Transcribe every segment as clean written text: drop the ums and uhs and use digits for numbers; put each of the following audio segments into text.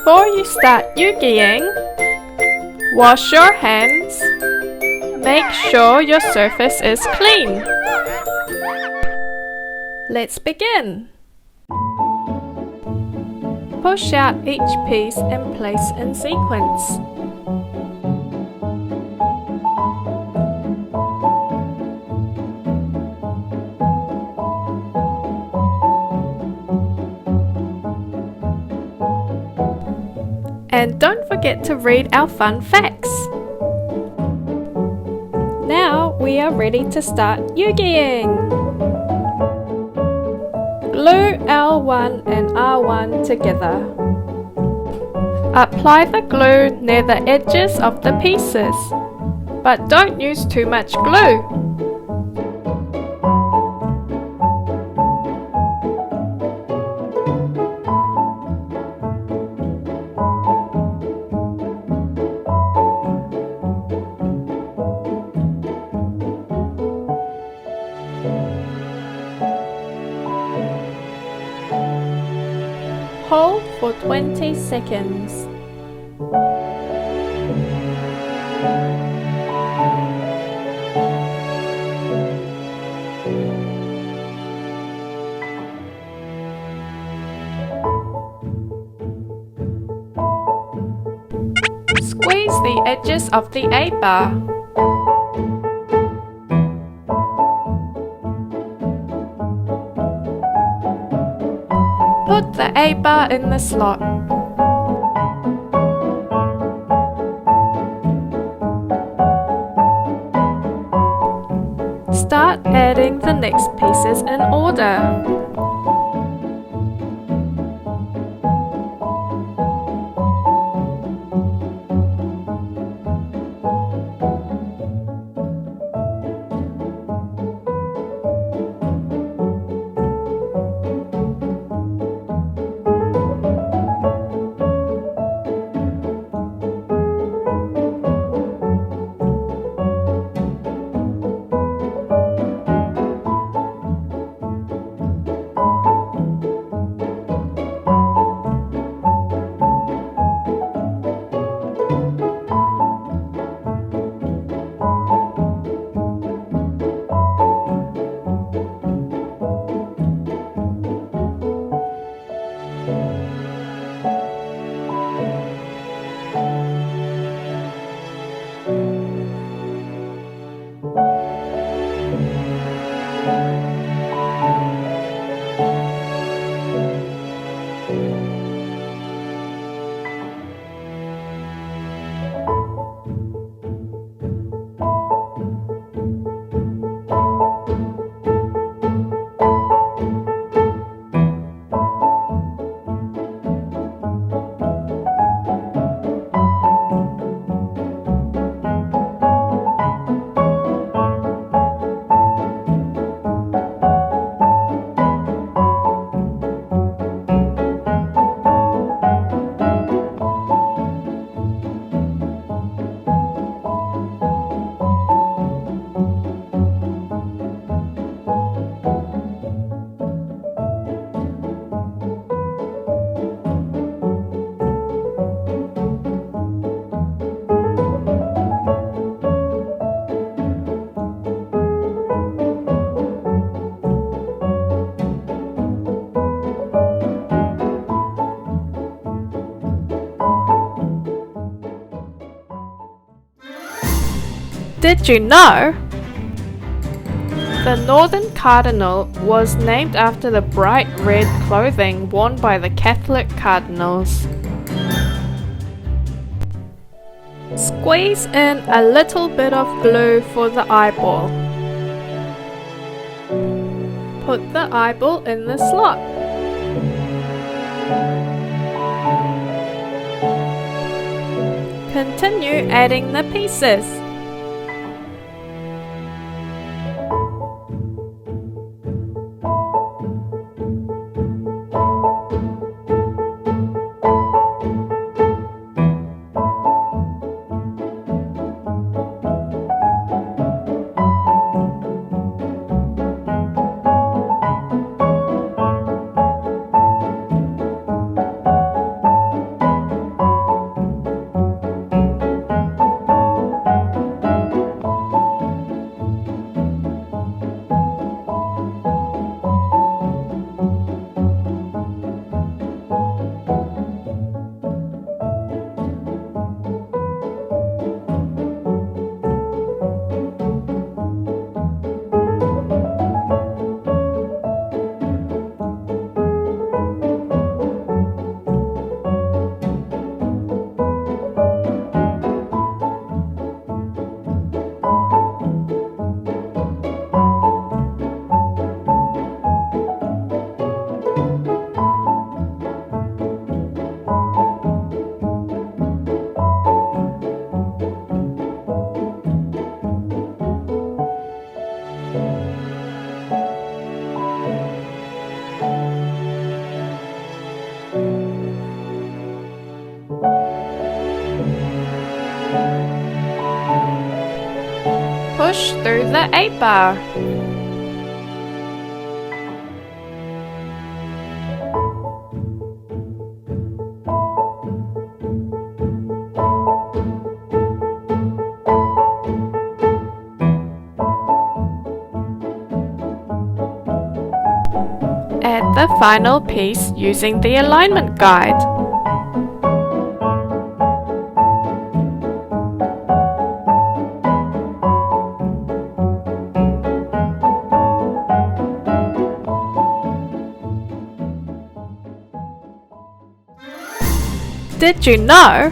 Before you start Eugying, wash your hands. Make sure your surface is clean. Let's begin. Push out each piece and place in sequence. And don't forget to read our fun facts. Now we are ready to start Eugying. Glue L1 and R1 together. Apply the glue near the edges of the pieces, but don't use too much glue. Hold for 20 seconds. Squeeze the edges of the A-bar. Put the A-bar in the slot. Start adding the next pieces in order. Did you know? The Northern Cardinal was named after the bright red clothing worn by the Catholic cardinals. Squeeze in a little bit of glue for the eyeball. Put the eyeball in the slot. Continue adding the pieces. Push through the 8 bar. Add the final piece using the alignment guide. Did you know?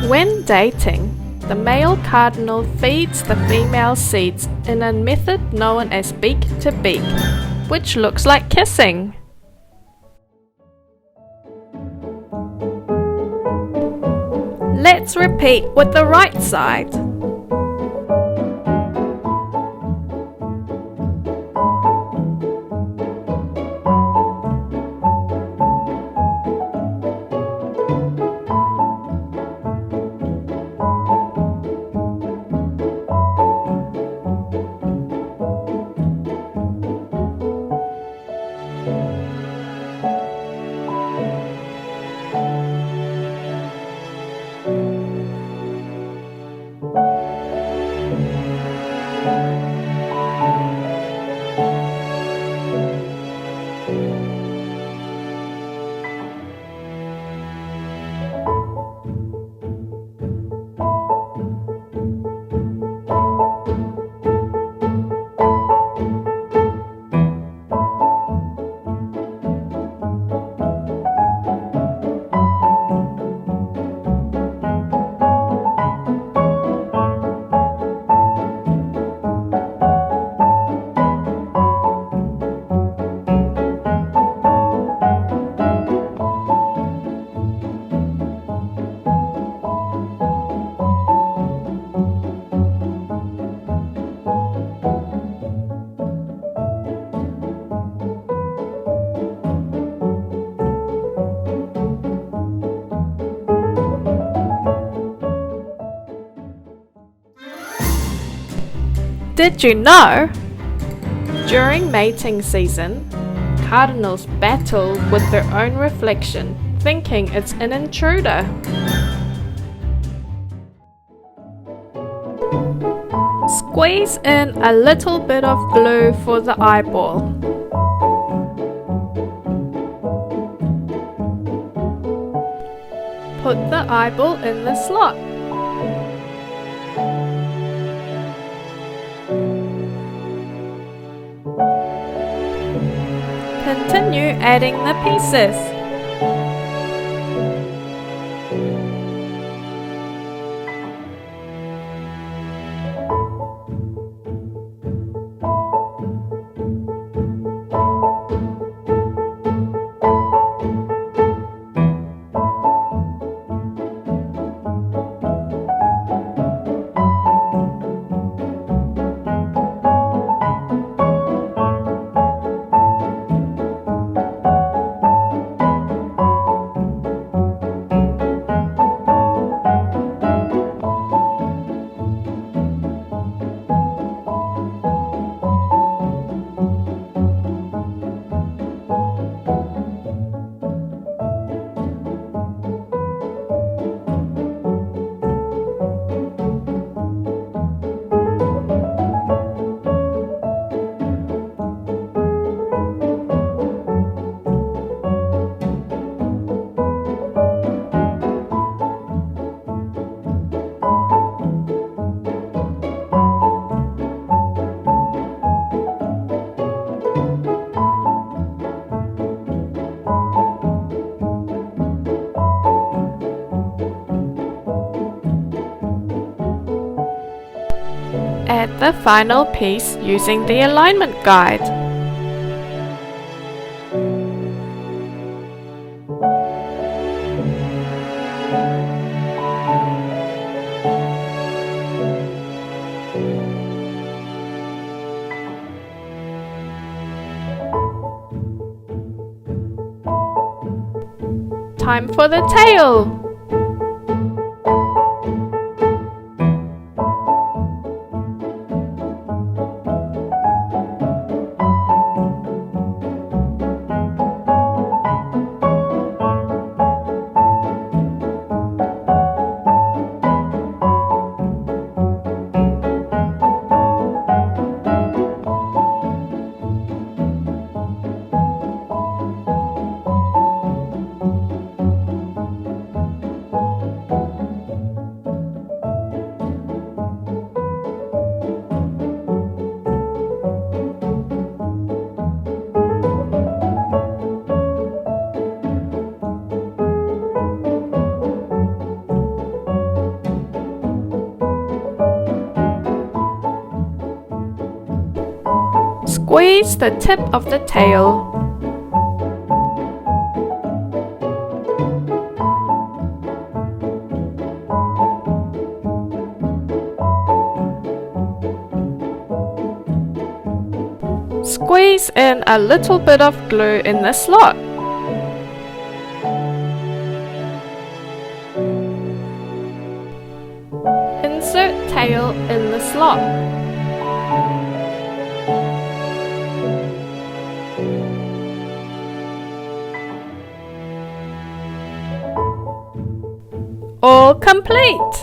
When dating, the male cardinal feeds the female seeds in a method known as beak to beak, which looks like kissing. Let's repeat with the right side. Did you know? During mating season, cardinals battle with their own reflection, thinking it's an intruder. Squeeze in a little bit of glue for the eyeball. Put the eyeball in the slot. Continue adding the pieces. Add the final piece using the alignment guide. Time for the tail! Squeeze the tip of the tail. Squeeze in a little bit of glue in the slot. Insert tail in the slot. All complete!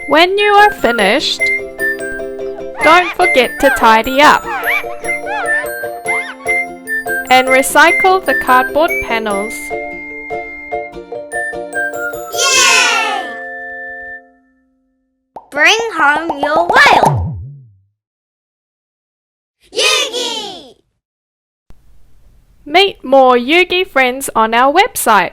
When you are finished, don't forget to tidy up and recycle the cardboard panels. Yay! Bring home your whale! Eugy! Meet more Eugy friends on our website.